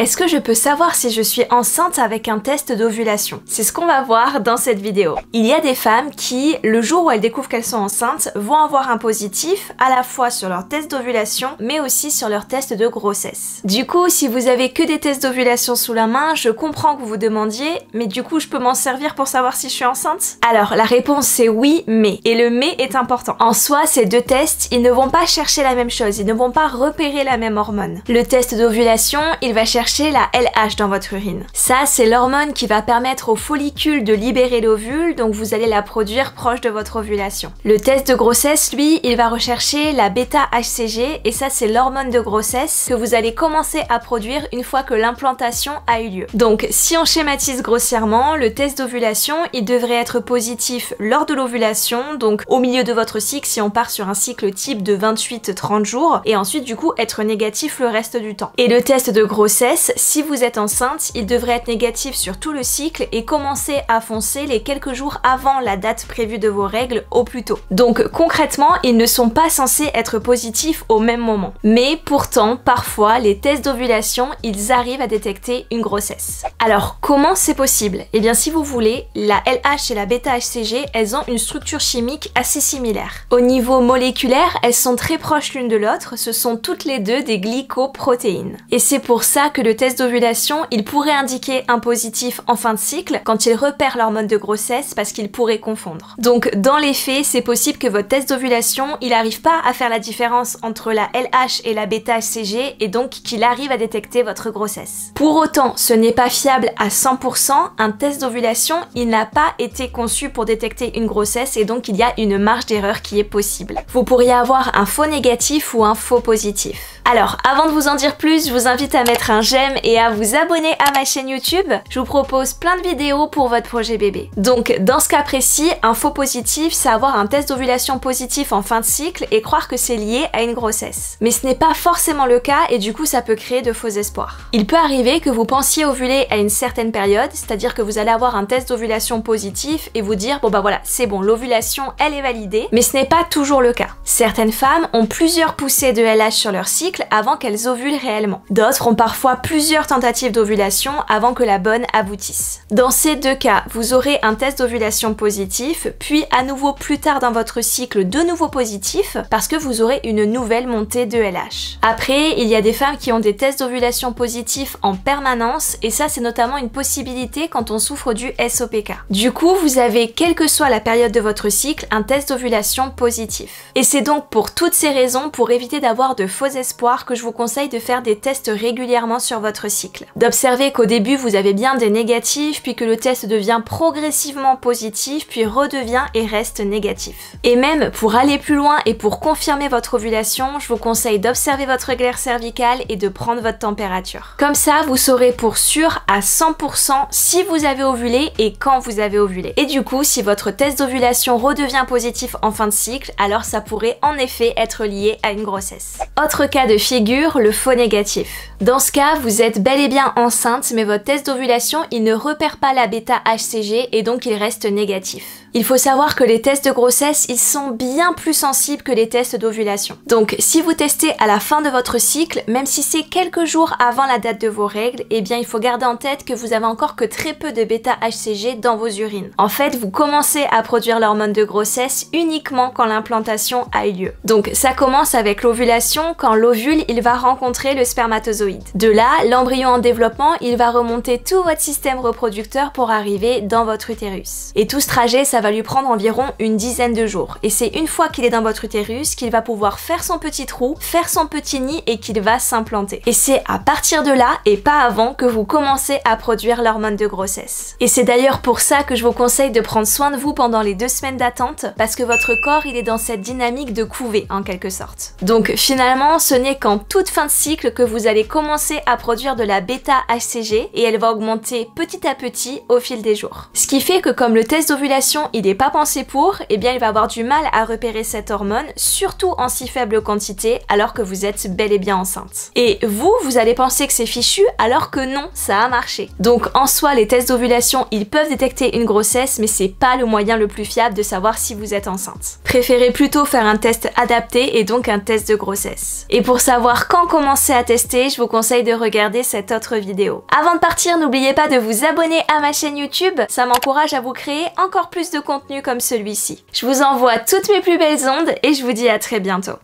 Est-ce que je peux savoir si je suis enceinte avec un test d'ovulation? C'est ce qu'on va voir dans cette vidéo. Il y a des femmes qui, le jour où elles découvrent qu'elles sont enceintes, vont avoir un positif à la fois sur leur test d'ovulation, mais aussi sur leur test de grossesse. Du coup, si vous avez que des tests d'ovulation sous la main, je comprends que vous vous demandiez, mais du coup, je peux m'en servir pour savoir si je suis enceinte? Alors, la réponse c'est oui, mais. Et le mais est important. En soi, ces deux tests, ils ne vont pas chercher la même chose, ils ne vont pas repérer la même hormone. Le test d'ovulation, il va chercher la LH dans votre urine. Ça, c'est l'hormone qui va permettre au follicule de libérer l'ovule, donc vous allez la produire proche de votre ovulation. Le test de grossesse, lui, il va rechercher la bêta-HCG, et ça, c'est l'hormone de grossesse que vous allez commencer à produire une fois que l'implantation a eu lieu. Donc, si on schématise grossièrement, le test d'ovulation, il devrait être positif lors de l'ovulation, donc au milieu de votre cycle, si on part sur un cycle type de 28-30 jours, et ensuite, du coup, être négatif le reste du temps. Et le test de grossesse, si vous êtes enceinte, il devrait être négatif sur tout le cycle et commencer à foncer les quelques jours avant la date prévue de vos règles au plus tôt. Donc concrètement, ils ne sont pas censés être positifs au même moment. Mais pourtant, parfois, les tests d'ovulation, ils arrivent à détecter une grossesse. Alors, comment c'est possible? Eh bien, si vous voulez, la LH et la bêta-HCG, elles ont une structure chimique assez similaire. Au niveau moléculaire, elles sont très proches l'une de l'autre, ce sont toutes les deux des glycoprotéines. Et c'est pour ça que le test d'ovulation, il pourrait indiquer un positif en fin de cycle quand il repère l'hormone de grossesse parce qu'il pourrait confondre. Donc dans les faits, c'est possible que votre test d'ovulation, il n'arrive pas à faire la différence entre la LH et la bêta-HCG et donc qu'il arrive à détecter votre grossesse. Pour autant, ce n'est pas fiable à 100%, un test d'ovulation, il n'a pas été conçu pour détecter une grossesse et donc il y a une marge d'erreur qui est possible. Vous pourriez avoir un faux négatif ou un faux positif. Alors, avant de vous en dire plus, je vous invite à mettre un j'aime et à vous abonner à ma chaîne YouTube. Je vous propose plein de vidéos pour votre projet bébé. Donc, dans ce cas précis, un faux positif, c'est avoir un test d'ovulation positif en fin de cycle et croire que c'est lié à une grossesse. Mais ce n'est pas forcément le cas et du coup, ça peut créer de faux espoirs. Il peut arriver que vous pensiez ovuler à une certaine période, c'est-à-dire que vous allez avoir un test d'ovulation positif et vous dire, bon bah voilà, c'est bon, l'ovulation, elle est validée, mais ce n'est pas toujours le cas. Certaines femmes ont plusieurs poussées de LH sur leur cycle avant qu'elles ovulent réellement. D'autres ont parfois plusieurs tentatives d'ovulation avant que la bonne aboutisse. Dans ces deux cas, vous aurez un test d'ovulation positif, puis à nouveau plus tard dans votre cycle de nouveau positif parce que vous aurez une nouvelle montée de LH. Après, il y a des femmes qui ont des tests d'ovulation positifs en permanence et ça c'est notamment une possibilité quand on souffre du SOPK. Du coup, vous avez, quelle que soit la période de votre cycle, un test d'ovulation positif. Et c'est donc pour toutes ces raisons, pour éviter d'avoir de faux espoirs, que je vous conseille de faire des tests régulièrement sur votre cycle. D'observer qu'au début vous avez bien des négatifs, puis que le test devient progressivement positif, puis redevient et reste négatif. Et même pour aller plus loin et pour confirmer votre ovulation, je vous conseille d'observer votre glaire cervicale et de prendre votre température. Comme ça, vous saurez pour sûr à 100% si vous avez ovulé et quand vous avez ovulé. Et du coup, si votre test d'ovulation redevient positif en fin de cycle, alors ça pourrait en effet être lié à une grossesse. Autre cas de figure, le faux négatif. Dans ce cas, vous êtes bel et bien enceinte, mais votre test d'ovulation, il ne repère pas la bêta-HCG et donc il reste négatif. Il faut savoir que les tests de grossesse, ils sont bien plus sensibles que les tests d'ovulation. Donc, si vous testez à la fin de votre cycle, même si c'est quelques jours avant la date de vos règles, eh bien, il faut garder en tête que vous avez encore que très peu de bêta-HCG dans vos urines. En fait, vous commencez à produire l'hormone de grossesse uniquement quand l'implantation a eu lieu. Donc, ça commence avec l'ovulation, quand l'ovule, il va rencontrer le spermatozoïde. De là, l'embryon en développement, il va remonter tout votre système reproducteur pour arriver dans votre utérus. Et tout ce trajet, ça va lui prendre environ une dizaine de jours. Et c'est une fois qu'il est dans votre utérus qu'il va pouvoir faire son petit trou, faire son petit nid et qu'il va s'implanter. Et c'est à partir de là et pas avant que vous commencez à produire l'hormone de grossesse. Et c'est d'ailleurs pour ça que je vous conseille de prendre soin de vous pendant les 2 semaines d'attente parce que votre corps il est dans cette dynamique de couvée en quelque sorte. Donc finalement ce n'est qu'en toute fin de cycle que vous allez commencer à produire de la bêta-HCG et elle va augmenter petit à petit au fil des jours. Ce qui fait que comme le test d'ovulation il n'est pas pensé pour, eh bien il va avoir du mal à repérer cette hormone, surtout en si faible quantité alors que vous êtes bel et bien enceinte. Et vous allez penser que c'est fichu alors que non, ça a marché. Donc en soi les tests d'ovulation ils peuvent détecter une grossesse mais c'est pas le moyen le plus fiable de savoir si vous êtes enceinte. préférez plutôt faire un test adapté et donc un test de grossesse. Et pour savoir quand commencer à tester, je vous conseille de regarder cette autre vidéo. Avant de partir, n'oubliez pas de vous abonner à ma chaîne YouTube, ça m'encourage à vous créer encore plus de contenu comme celui-ci. Je vous envoie toutes mes plus belles ondes et je vous dis à très bientôt.